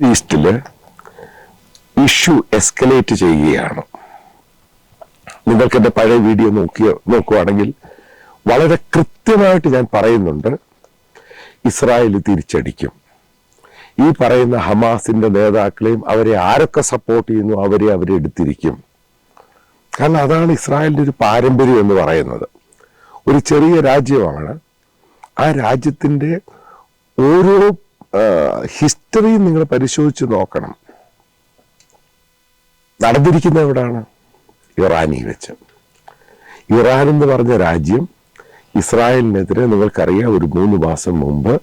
ഈസ്റ്റില് issue escalate ചെയ്യുകയാണ്. നിങ്ങൾക്ക് എൻ്റെ പഴയ വീഡിയോ നോക്കുകയാണെങ്കിൽ വളരെ കൃത്യമായിട്ട് ഞാൻ പറയുന്നുണ്ട്, ഇസ്രായേൽ തിരിച്ചടിക്കും. ഈ പറയുന്ന ഹമാസിന്റെ നേതാക്കളെയും അവരെ ആരൊക്കെ സപ്പോർട്ട് ചെയ്യുന്നു അവരെ എടുത്തിരിക്കും. കാരണം അതാണ് ഇസ്രായേലിന്റെ ഒരു പാരമ്പര്യം എന്ന് പറയുന്നത്. ഒരു ചെറിയ രാജ്യമാണ്. ആ രാജ്യത്തിന്റെ ഓരോ ഹിസ്റ്ററിയും നിങ്ങൾ പരിശോധിച്ച് നോക്കണം. നടന്നിരിക്കുന്ന എവിടാണ്? ഇറാനിൽ വെച്ച്. ഇറാൻ എന്ന് പറഞ്ഞ രാജ്യം ഇസ്രായേലിനെതിരെ നിങ്ങൾക്കറിയാം, ഒരു 3 മാസം മുമ്പ്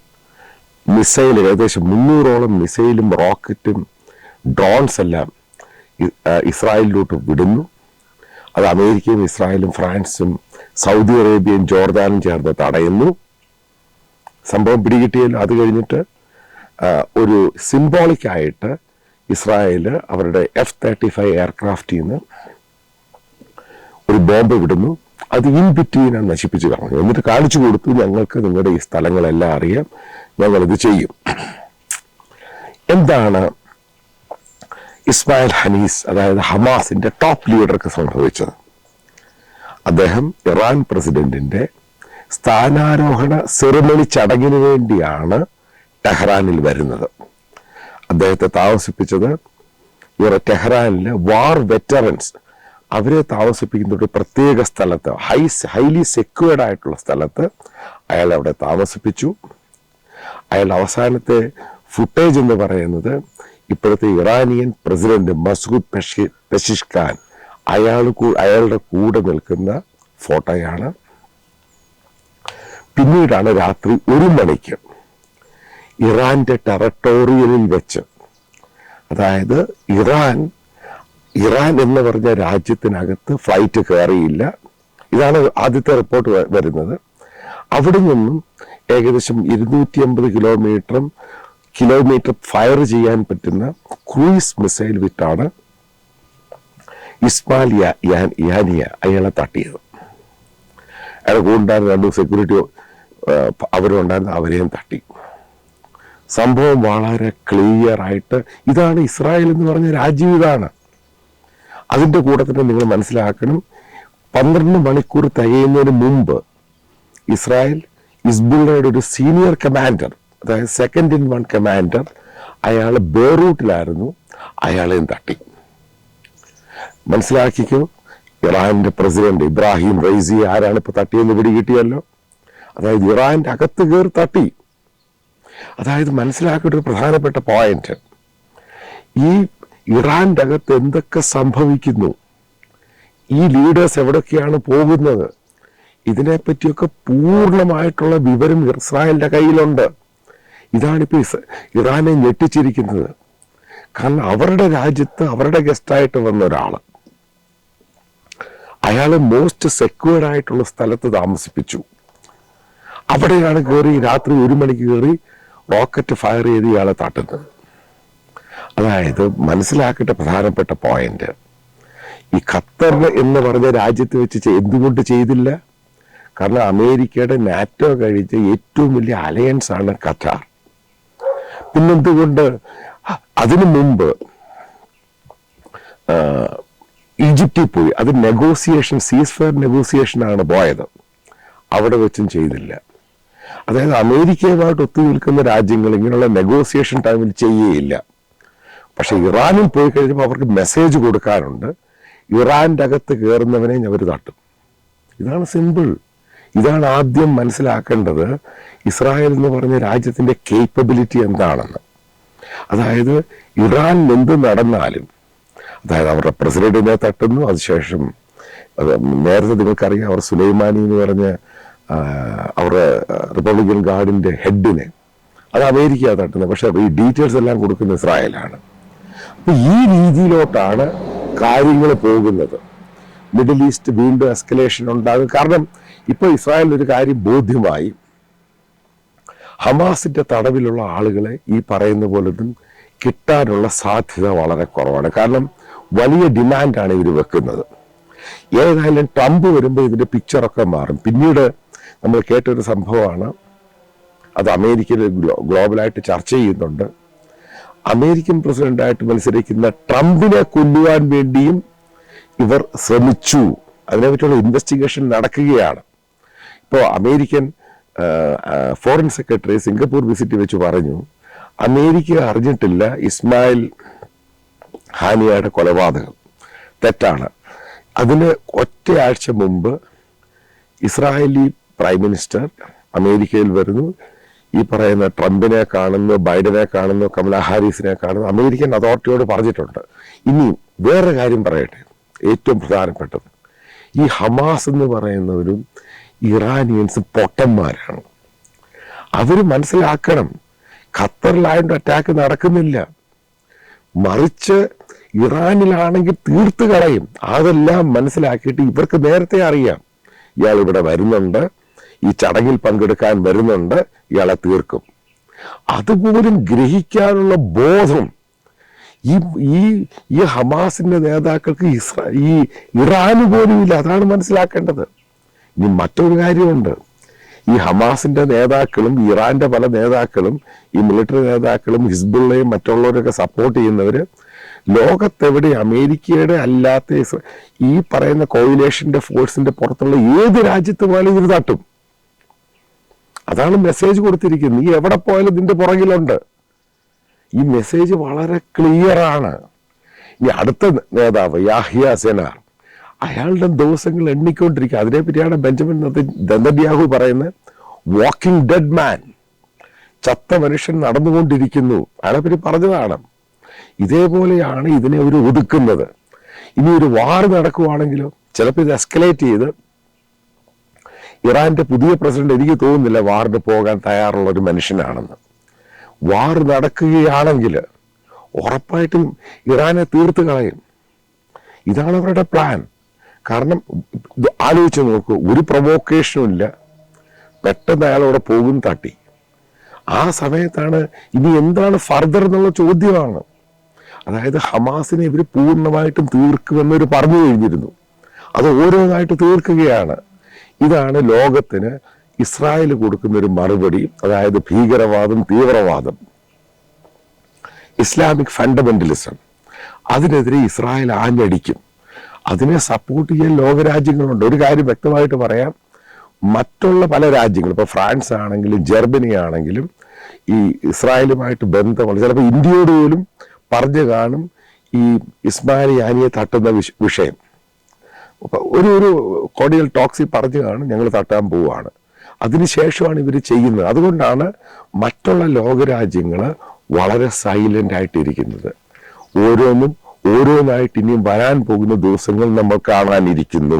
മിസൈൽ ഏകദേശം 300ഓളം മിസൈലും റോക്കറ്റും ഡ്രോൺസ് എല്ലാം ഇസ്രായേലിലോട്ട് വിടുന്നു. അത് അമേരിക്കയും ഇസ്രായേലും ഫ്രാൻസും സൗദി അറേബ്യയും ജോർദാനും ചേർന്ന് തടയുന്നു. സംഭവം പിടികിട്ടിയല്ലോ. അത് കഴിഞ്ഞിട്ട് ഒരു സിംബോളിക്കായിട്ട് ഇസ്രായേൽ അവരുടെ F-35 എയർക്രാഫ്റ്റിൽ നിന്ന് ഒരു ബോംബ് വിടുന്നു. അത് ഇൻ ബിറ്റ്വീനാണ് നശിപ്പിച്ച് കളഞ്ഞു. എന്നിട്ട് കാണിച്ചു കൊടുത്തു, ഞങ്ങൾക്ക് നിങ്ങളുടെ ഈ സ്ഥലങ്ങളെല്ലാം അറിയാം, ഞങ്ങളിത് ചെയ്യും. എന്താണ് ഇസ്മായിൽ ഹനീസ്, അതായത് ഹമാസിന്റെ ടോപ്പ് ലീഡർക്ക് സംഭവിച്ചത്? അദ്ദേഹം ഇറാൻ പ്രസിഡന്റിന്റെ സ്ഥാനാരോഹണ സെറിമണി ചടങ്ങിന് വേണ്ടിയാണ് ടെഹ്റാനിൽ വരുന്നത്. അദ്ദേഹത്തെ താമസിപ്പിച്ചത് ടെഹ്റാനിലെ വാർ വെറ്ററൻസ്, അവരെ താമസിപ്പിക്കുന്ന ഒരു പ്രത്യേക സ്ഥലത്ത്, ഹൈലി സെക്യൂർഡ് ആയിട്ടുള്ള സ്ഥലത്ത് അയാൾ അവിടെ താമസിപ്പിച്ചു. അയാളുടെ അവസാനത്തെ ഫുട്ടേജ് എന്ന് പറയുന്നത് ഇപ്പോഴത്തെ ഇറാനിയൻ പ്രസിഡന്റ് മസൂദ് പെഷിഷ്കാൻ അയാളുടെ കൂടെ നിൽക്കുന്ന ഫോട്ടോയാണ്. പിന്നീടാണ് രാത്രി 1 മണിക്ക് ഇറാന്റെ ടെറട്ടോറിയലിൽ വെച്ച്, അതായത് ഇറാൻ എന്ന് പറഞ്ഞ രാജ്യത്തിനകത്ത് ഫ്ലൈറ്റ് കയറിയില്ല. ഇതാണ് ആദ്യത്തെ റിപ്പോർട്ട് വരുന്നത്. അവിടെ നിന്നും ഏകദേശം 250 കിലോമീറ്റർ ഫയർ ചെയ്യാൻ പറ്റുന്ന ക്രൂയിസ് മിസൈൽ വിട്ടാണ് ഇസ്മായിൽ യാനിയ അയാളെ തട്ടിയത്. അയാളെ കൂണ്ടായിരുന്ന 2 സെക്യൂരിറ്റി അവരുണ്ടായിരുന്ന അവരെയും തട്ടി. സംഭവം വളരെ ക്ലിയർ ആയിട്ട്, ഇതാണ് ഇസ്രായേൽ എന്ന് പറഞ്ഞ രാജ്യം. ഇതാണ്. അതിൻ്റെ കൂടെ തന്നെ നിങ്ങൾ മനസ്സിലാക്കണം, 12 മണിക്കൂർ തികയുന്നതിന് മുമ്പ് ഇസ്രായേൽ ഹിസ്ബുള്ളയുടെ ഒരു സീനിയർ കമാൻഡർ, അതായത് സെക്കൻഡ് ഇൻ വൺ കമാൻഡർ, അയാൾ ബെയ്റൂട്ടിലായിരുന്നു, അയാളെയും തട്ടി. മനസ്സിലാക്കിക്കോ, ഇറാന്റെ പ്രസിഡന്റ് ഇബ്രാഹിം റൈസി ആരാണ് ഇപ്പൊ തട്ടിയെന്ന് പിടികിട്ടിയല്ലോ. അതായത് ഇറാന്റെ അകത്ത് കയറി തട്ടി. അതായത് മനസ്സിലാക്കേണ്ട ഒരു പ്രധാനപ്പെട്ട പോയിന്റ്, ഈ ഇറാന്റെ അകത്ത് എന്തൊക്കെ സംഭവിക്കുന്നു, ഈ ലീഡേഴ്സ് എവിടൊക്കെയാണ് പോകുന്നത്, ഇതിനെപ്പറ്റിയൊക്കെ പൂർണ്ണമായിട്ടുള്ള വിവരം ഇസ്രായേലിന്റെ കയ്യിലുണ്ട്. ഇതാണിപ്പോ ഇറാനെ ഞെട്ടിച്ചിരിക്കുന്നത്. കാരണം അവരുടെ രാജ്യത്ത് അവരുടെ ഗസ്റ്റായിട്ട് വന്ന ഒരാള്, അയാളെ മോസ്റ്റ് സെക്യൂർഡ് ആയിട്ടുള്ള സ്ഥലത്ത് താമസിപ്പിച്ചു. അവിടെയാണ് കയറി രാത്രി 1 മണിക്ക് കയറി റോക്കറ്റ് ഫയർ ചെയ്ത് ഇയാളെ തട്ടുന്നത്. അതായത് മനസ്സിലാക്കേണ്ട പ്രധാനപ്പെട്ട പോയിന്റ്, ഈ ഖത്തർ എന്ന് പറഞ്ഞ രാജ്യത്ത് വെച്ച് എന്തുകൊണ്ട് ചെയ്തില്ല? കാരണം അമേരിക്കയുടെ നാറ്റോ കഴിച്ച ഏറ്റവും വലിയ അലയൻസ് ആണ് ഖത്തർ. പിന്നെന്തുകൊണ്ട് അതിനു മുമ്പ് ഈജിപ്തിൽ പോയി, അത് നെഗോസിയേഷൻ, സീസ് ഫയർ നെഗോസിയേഷനാണ് പോയത്, അവിടെ വെച്ചും ചെയ്തില്ല. അതായത് അമേരിക്കയുമായിട്ട് ഒത്തുനിൽക്കുന്ന രാജ്യങ്ങൾ ഇങ്ങനെയുള്ള നെഗോസിയേഷൻ ടൈമിൽ ചെയ്യുകയില്ല. പക്ഷെ ഇറാനിൽ പോയി കഴിഞ്ഞപ്പോൾ അവർക്ക് മെസ്സേജ് കൊടുക്കാറുണ്ട്, ഇറാന്റെ അകത്ത് കയറുന്നവനെ അവർ തട്ടും. ഇതാണ് സിമ്പിൾ. ഇതാണ് ആദ്യം മനസ്സിലാക്കേണ്ടത്, ഇസ്രായേൽ എന്ന് പറഞ്ഞ രാജ്യത്തിന്റെ കേപ്പബിലിറ്റി എന്താണെന്ന്. അതായത് ഇറാനിൽ എന്ത് നടന്നാലും, അതായത് അവരുടെ പ്രസിഡന്റിനെ തട്ടുന്നു, അതിനുശേഷം നേരത്തെ നിങ്ങൾക്കറിയാം അവർ സുലൈമാനി എന്ന് പറഞ്ഞ അവരുടെ റിപ്പബ്ലിക്കൻ ഗാർഡിന്റെ ഹെഡിനെ, അത് അമേരിക്ക തട്ടുന്നത്, പക്ഷെ ഈ ഡീറ്റെയിൽസ് എല്ലാം കൊടുക്കുന്ന ഇസ്രായേലാണ്. അപ്പൊ ഈ രീതിയിലോട്ടാണ് കാര്യങ്ങൾ പോകുന്നത്. മിഡിൽ ഈസ്റ്റ് വീണ്ടും എസ്കലേഷൻ ഉണ്ടാകും. കാരണം ഇപ്പൊ ഇസ്രായേൽ ഒരു കാര്യം ബോധ്യമായി, ഹമാസിന്റെ തടവിലുള്ള ആളുകളെ ഈ പറയുന്ന പോലൊന്നും കിട്ടാനുള്ള സാധ്യത വളരെ കുറവാണ്. കാരണം വലിയ ഡിമാൻഡാണ് ഇവർ വെക്കുന്നത്. ഏതായാലും ട്രംപ് വരുമ്പോൾ ഇതിന്റെ പിക്ചറൊക്കെ മാറും. പിന്നീട് നമ്മൾ കേട്ടൊരു സംഭവമാണ്, അത് അമേരിക്കയിൽ ഗ്ലോബലായിട്ട് ചർച്ച ചെയ്യുന്നുണ്ട്. അമേരിക്കൻ പ്രസിഡന്റായിട്ട് മത്സരിക്കുന്ന ട്രംപിനെ കൊല്ലുവാൻ വേണ്ടിയും ഇവർ ശ്രമിച്ചു. അതിനെപ്പറ്റിയുള്ള ഇൻവെസ്റ്റിഗേഷൻ നടക്കുകയാണ്. ഇപ്പോൾ American foreign secretary Singapore visit വെച്ച് പറഞ്ഞു, അമേരിക്ക അറിഞ്ഞിട്ടില്ല ഇസ്മായിൽ ഹാനിയയുടെ കൊലപാതകം, തെറ്റാണ്. അതിന് ഒറ്റയാഴ്ച മുമ്പ് ഇസ്രായേലി പ്രൈം മിനിസ്റ്റർ അമേരിക്കയിൽ വരുന്നു, ഈ പറയുന്ന ട്രംപിനെ കാണുന്നു, ബൈഡനെ കാണുന്നു, കമല ഹാരിസിനെ കാണുന്നു, അമേരിക്കൻ അതോറിറ്റിയോട് പറഞ്ഞിട്ടുണ്ട്. ഇനിയും വേറെ കാര്യം പറയട്ടെ, ഏറ്റവും പ്രധാനപ്പെട്ടത്, ഈ ഹമാസ് എന്ന് പറയുന്നവരും ഇറാനിയൻസ് പൊട്ടന്മാരാണ്. അവർ മനസ്സിലാക്കണം, ഖത്തറിലായതുകൊണ്ട് അറ്റാക്ക് നടക്കുന്നില്ല, മറിച്ച് ഇറാനിലാണെങ്കിൽ തീർത്ത് കളയും. അതെല്ലാം മനസ്സിലാക്കിയിട്ട് ഇവർക്ക് നേരത്തെ അറിയാം ഇയാൾ ഇവിടെ വരുന്നുണ്ട്, ഈ ചടങ്ങിൽ പങ്കെടുക്കാൻ വരുന്നുണ്ട്, ഇയാളെ തീർക്കും. അതുപോലും ഗ്രഹിക്കാനുള്ള ബോധം ഈ ഹമാസിന്റെ നേതാക്കൾക്ക് ഈ ഇറാന് പോലും ഇല്ല. അതാണ് മനസ്സിലാക്കേണ്ടത്. ഇനി മറ്റൊരു കാര്യമുണ്ട്, ഈ ഹമാസിന്റെ നേതാക്കളും ഇറാന്റെ പല നേതാക്കളും ഈ മിലിറ്ററി നേതാക്കളും ഹിസ്ബുള്ളയും മറ്റുള്ളവരൊക്കെ സപ്പോർട്ട് ചെയ്യുന്നവര് ലോകത്തെവിടെ അമേരിക്കയുടെ അല്ലാത്ത ഈ പറയുന്ന കോയിലേഷന്റെ ഫോഴ്സിന്റെ പുറത്തുള്ള ഏത് രാജ്യത്ത് പോയാലും ഇത് തട്ടും. അതാണ് മെസ്സേജ് കൊടുത്തിരിക്കുന്നത്. നീ എവിടെ പോയാലും ഇതിന്റെ പുറകിലുണ്ട്. ഈ മെസ്സേജ് വളരെ ക്ലിയർ ആണ്. ഈ അടുത്ത നേതാവ് യാഹ്യ സിനാർ, അയാളുടെ ദിവസങ്ങൾ എണ്ണിക്കൊണ്ടിരിക്കുക. അതിനെപ്പറ്റിയാണ് ബെഞ്ചമിൻ നെതന്യാഹു പറയുന്നത്, വാക്കിംഗ് ഡെഡ് മാൻ, ചത്ത മനുഷ്യൻ നടന്നുകൊണ്ടിരിക്കുന്നു. അയാളെപ്പറ്റി പറഞ്ഞതാണ്. ഇതേപോലെയാണ് ഇതിനെ ഒരു ഒതുക്കുന്നത്. ഇനി ഒരു വാർ നടക്കുവാണെങ്കിലോ, ചിലപ്പോൾ ഇത് എസ്കലേറ്റ് ചെയ്ത് ഇറാന്റെ പുതിയ പ്രസിഡന്റ് എനിക്ക് തോന്നുന്നില്ല വാറിന് പോകാൻ തയ്യാറുള്ള ഒരു മനുഷ്യനാണെന്ന്. വാർ നടക്കുകയാണെങ്കിൽ ഉറപ്പായിട്ടും ഇറാനെ തീർത്ത് കളയും. ഇതാണ് അവരുടെ പ്ലാൻ. കാരണം ആലോചിച്ച് നോക്കൂ, ഒരു പ്രൊവോക്കേഷനും ഇല്ല, പെട്ടെന്ന് അയാളോടെ പോകും, തട്ടി. ആ സമയത്താണ് ഇനി എന്താണ് ഫർദർ എന്നുള്ള ചോദ്യമാണ്. അതായത് ഹമാസിനെ ഇവർ പൂർണ്ണമായിട്ടും തീർക്കുമെന്നൊരു പറഞ്ഞു കഴിഞ്ഞിരുന്നു. അത് ഓരോന്നായിട്ട് തീർക്കുകയാണ്. ഇതാണ് ലോകത്തിന് ഇസ്രായേൽ കൊടുക്കുന്ന ഒരു മറുപടി. അതായത് ഭീകരവാദം, തീവ്രവാദം, ഇസ്ലാമിക് ഫണ്ടമെന്റലിസം, അതിനെതിരെ ഇസ്രായേൽ ആഞ്ഞടിക്കും. അതിനെ സപ്പോർട്ട് ചെയ്യാൻ ലോകരാജ്യങ്ങളുണ്ട്. ഒരു കാര്യം വ്യക്തമായിട്ട് പറയാം, മറ്റുള്ള പല രാജ്യങ്ങളും, ഇപ്പോൾ ഫ്രാൻസ് ആണെങ്കിലും ജർമ്മനി ആണെങ്കിലും ഈ ഇസ്രായേലുമായിട്ട് ബന്ധമുള്ള, ചിലപ്പോൾ ഇന്ത്യയോട് പോലും പറഞ്ഞു കാണും ഈ ഇസ്മായിൽ ഹാനിയെ തട്ടുന്ന വിഷയം. ഒരു കോഡിയൽ ടോക്സിൽ പറഞ്ഞു കാണും, ഞങ്ങൾ തട്ടാൻ പോവുകയാണ്. അതിനുശേഷമാണ് ഇവർ ചെയ്യുന്നത്. അതുകൊണ്ടാണ് മറ്റുള്ള ലോകരാജ്യങ്ങൾ വളരെ സൈലന്റ് ആയിട്ടിരിക്കുന്നത്. ഓരോന്നായിട്ട് ഇനിയും വരാൻ പോകുന്ന ദിവസങ്ങൾ നമ്മൾ കാണാനിരിക്കുന്നു.